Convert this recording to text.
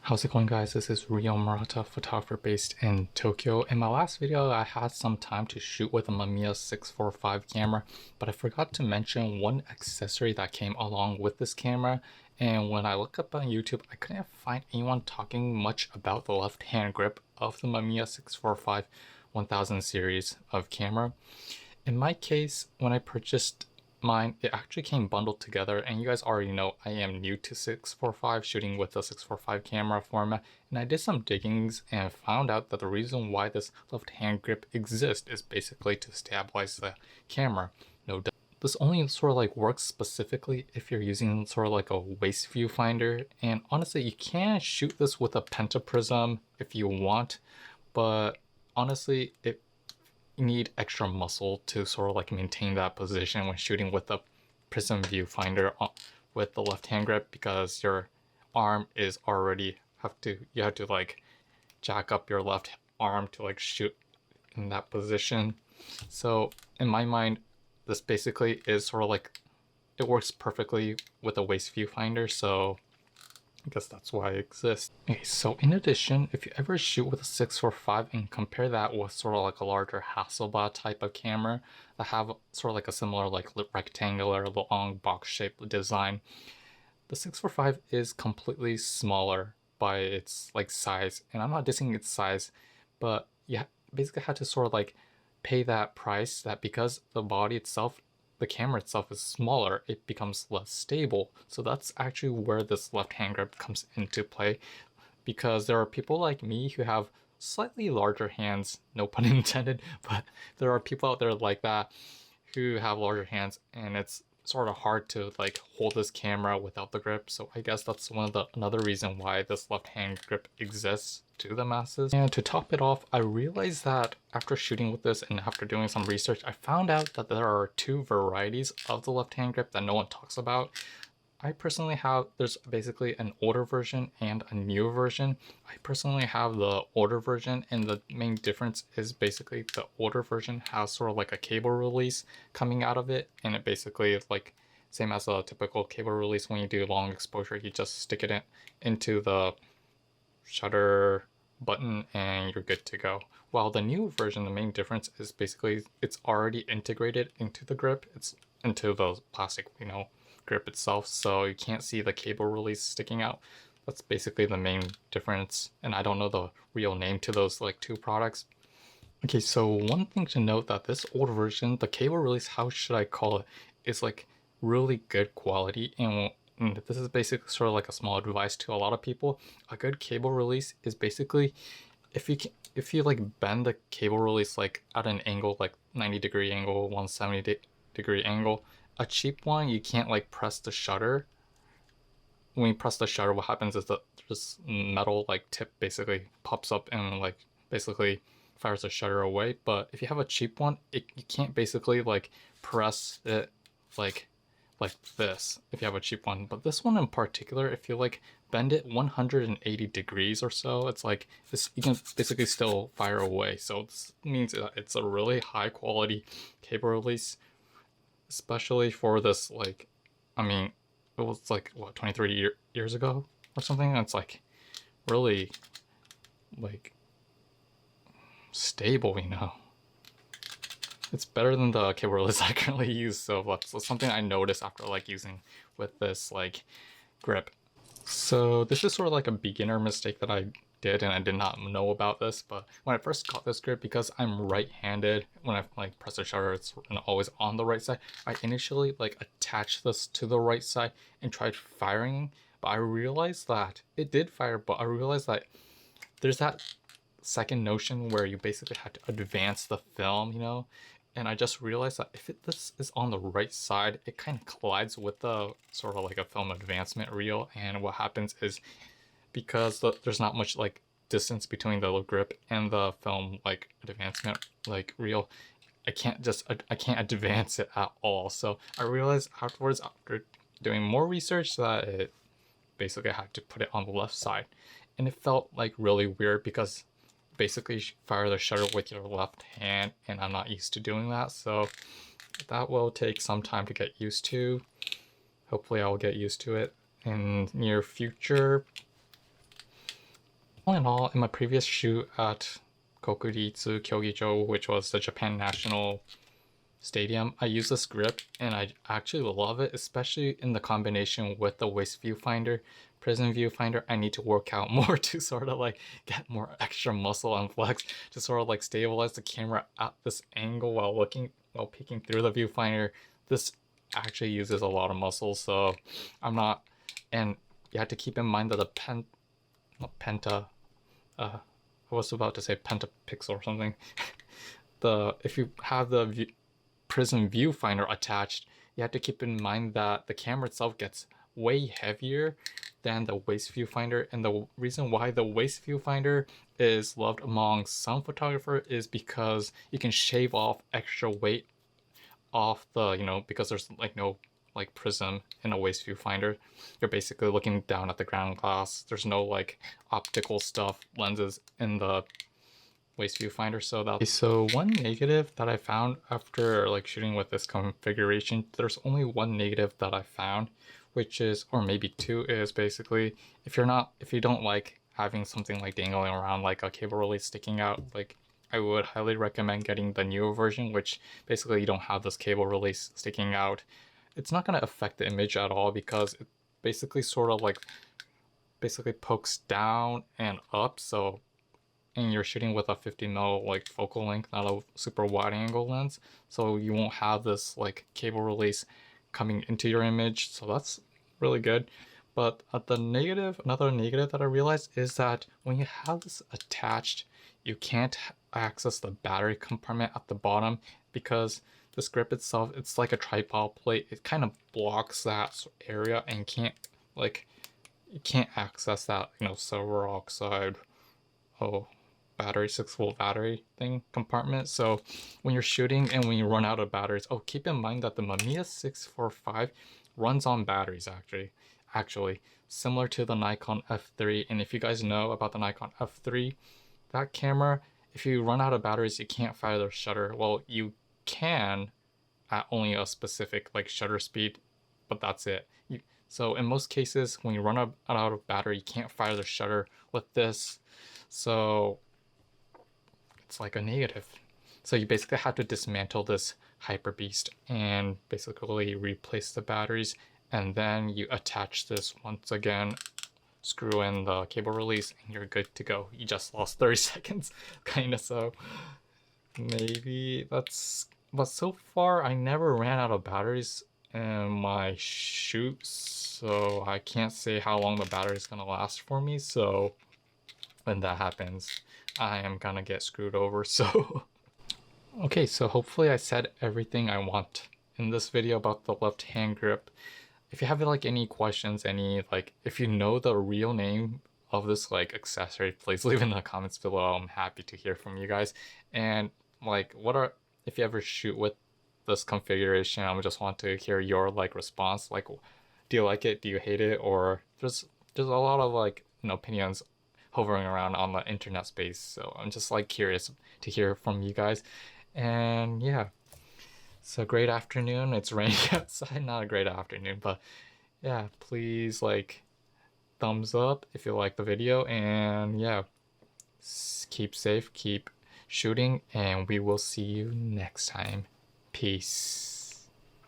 How's it going, guys? This is Ryo Murata, photographer based in Tokyo. In my last video, I had some time to shoot with a Mamiya 645 camera, but I forgot to mention one accessory that came along with this camera. And when I looked up on YouTube, I couldn't find anyone talking much about the left-hand grip of the Mamiya 645 1000 series of camera. In my case, when I purchased mine, it actually came bundled together, and you guys already know I am new to 645, shooting with the 645 camera format, and I did some diggings and found out that the reason why this left hand grip exists is basically to stabilize the camera. No doubt. This only sort of like works specifically if you're using sort of like a waist viewfinder, and honestly you can shoot this with a pentaprism if you want, but honestly you need extra muscle to sort of like maintain that position when shooting with the prism viewfinder with the left hand grip, because your arm is already you have to like jack up your left arm to like shoot in that position. So in my mind, this basically is sort of like, it works perfectly with a waist viewfinder, so I guess that's why it exists. Okay, so in addition, if you ever shoot with a 645 and compare that with sort of like a larger Hasselblad type of camera that have sort of like a similar like rectangular long box shaped design, the 645 is completely smaller by its like size. And I'm not dissing its size, but you basically had to sort of like pay that price, that because the body itself, the camera itself is smaller, it becomes less stable. So that's actually where this left hand grip comes into play, because there are people like me who have slightly larger hands, no pun intended, but there are people out there like that who have larger hands, and it's sort of hard to like hold this camera without the grip. So I guess that's another reason why this left hand grip exists to the masses. And to top it off, I realized that after shooting with this and after doing some research, I found out that there are two varieties of the left hand grip that no one talks about. I personally have, there's basically an older version and a newer version. I personally have the older version, and the main difference is basically the older version has sort of like a cable release coming out of it, and it basically is like same as a typical cable release. When you do long exposure, you just stick it into the shutter button and you're good to go. While the new version, the main difference is basically it's already integrated into the grip. It's into the plastic, grip itself, so you can't see the cable release sticking out. That's basically the main difference, and I don't know the real name to those like two products. Okay, so one thing to note, that this old version, the cable release, how should I call it, is like really good quality, and this is basically sort of like a small advice to a lot of people. A good cable release is basically, if you like bend the cable release like at an angle, like 90-degree angle, 170-degree angle. A cheap one, you can't like press the shutter. When you press the shutter, what happens is that this metal like tip basically pops up and like basically fires the shutter away. But if you have a cheap one, you can't basically like press it like this if you have a cheap one. But this one in particular, if you like bend it 180 degrees or so, it's like this, you can basically still fire away. So this means that it's a really high quality cable release, especially for this, like, I mean, it was like, what, 23 years ago or something? It's like really like stable, It's better than the cable release I currently use, so that's something I noticed after like using with this like grip. So this is sort of like a beginner mistake that I did, and I did not know about this, but when I first got this grip, because I'm right-handed, when I like press the shutter, it's always on the right side. I initially like attached this to the right side and tried firing, but I realized that it did fire, but I realized that there's that second notion where you basically have to advance the film, and I just realized that if this is on the right side, it kind of collides with the sort of like a film advancement reel, and what happens is, because there's not much like distance between the grip and the film like advancement like reel, I can't advance it at all. So I realized afterwards, after doing more research, that it basically had to put it on the left side, and it felt like really weird because basically fire the shutter with your left hand, and I'm not used to doing that. So that will take some time to get used to. Hopefully I'll get used to it in near future. All in all, in my previous shoot at Kokuritsu Kyogijo, which was the Japan National Stadium, I use this grip and I actually love it, especially in the combination with the waist viewfinder, prism viewfinder. I need to work out more to sort of like get more extra muscle and flex to sort of like stabilize the camera at this angle while peeking through the viewfinder. This actually uses a lot of muscle, so I'm not. And you have to keep in mind that the penta, I was about to say pentapixel or something. If you have the prism viewfinder attached, you have to keep in mind that the camera itself gets way heavier than the waist viewfinder. And the reason why the waist viewfinder is loved among some photographers is because you can shave off extra weight off the, because there's like no like prism in a waist viewfinder. You're basically looking down at the ground glass. There's no like optical stuff, lenses in the waist viewfinder. So one negative that I found after like shooting with this configuration, there's only one negative that I found, which is, or maybe two, is basically if you don't like having something like dangling around, like a cable release sticking out, like I would highly recommend getting the newer version, which basically you don't have this cable release sticking out. It's not going to affect the image at all because it basically sort of like pokes down and up. So, and you're shooting with a 50mm like focal length, not a super wide angle lens, so you won't have this like cable release coming into your image. So that's really good. But another negative that I realized is that when you have this attached, you can't access the battery compartment at the bottom because this grip itself, it's like a tripod plate. It kind of blocks that area and you can't access that, silver oxide, battery, 6-volt battery thing compartment. So when you're shooting and when you run out of batteries, keep in mind that the Mamiya 645 runs on batteries actually similar to the Nikon F3. And if you guys know about the Nikon F3, that camera, if you run out of batteries, you can't fire the shutter. Well, you can at only a specific like shutter speed, but that's it. So in most cases, when you run out of battery, you can't fire the shutter with this. So it's like a negative. So you basically have to dismantle this Hyper Beast and basically replace the batteries, and then you attach this once again, screw in the cable release, and you're good to go. You just lost 30 seconds, kinda. So maybe that's, but so far I never ran out of batteries in my shoots, so I can't say how long the battery is gonna last for me. So when that happens, I am gonna get screwed over. So okay, so hopefully I said everything I want in this video about the left hand grip. If you have like any questions, if you know the real name of this like accessory, please leave in the comments below. I'm happy to hear from you guys. And like, if you ever shoot with this configuration, I just want to hear your like response. Like, do you like it? Do you hate it? Or there's a lot of like, opinions hovering around on the internet space. So I'm just like curious to hear from you guys. And yeah, it's a great afternoon. It's raining outside, not a great afternoon, but yeah, please like thumbs up if you like the video, and yeah, keep safe, keep shooting, and we will see you next time. Peace.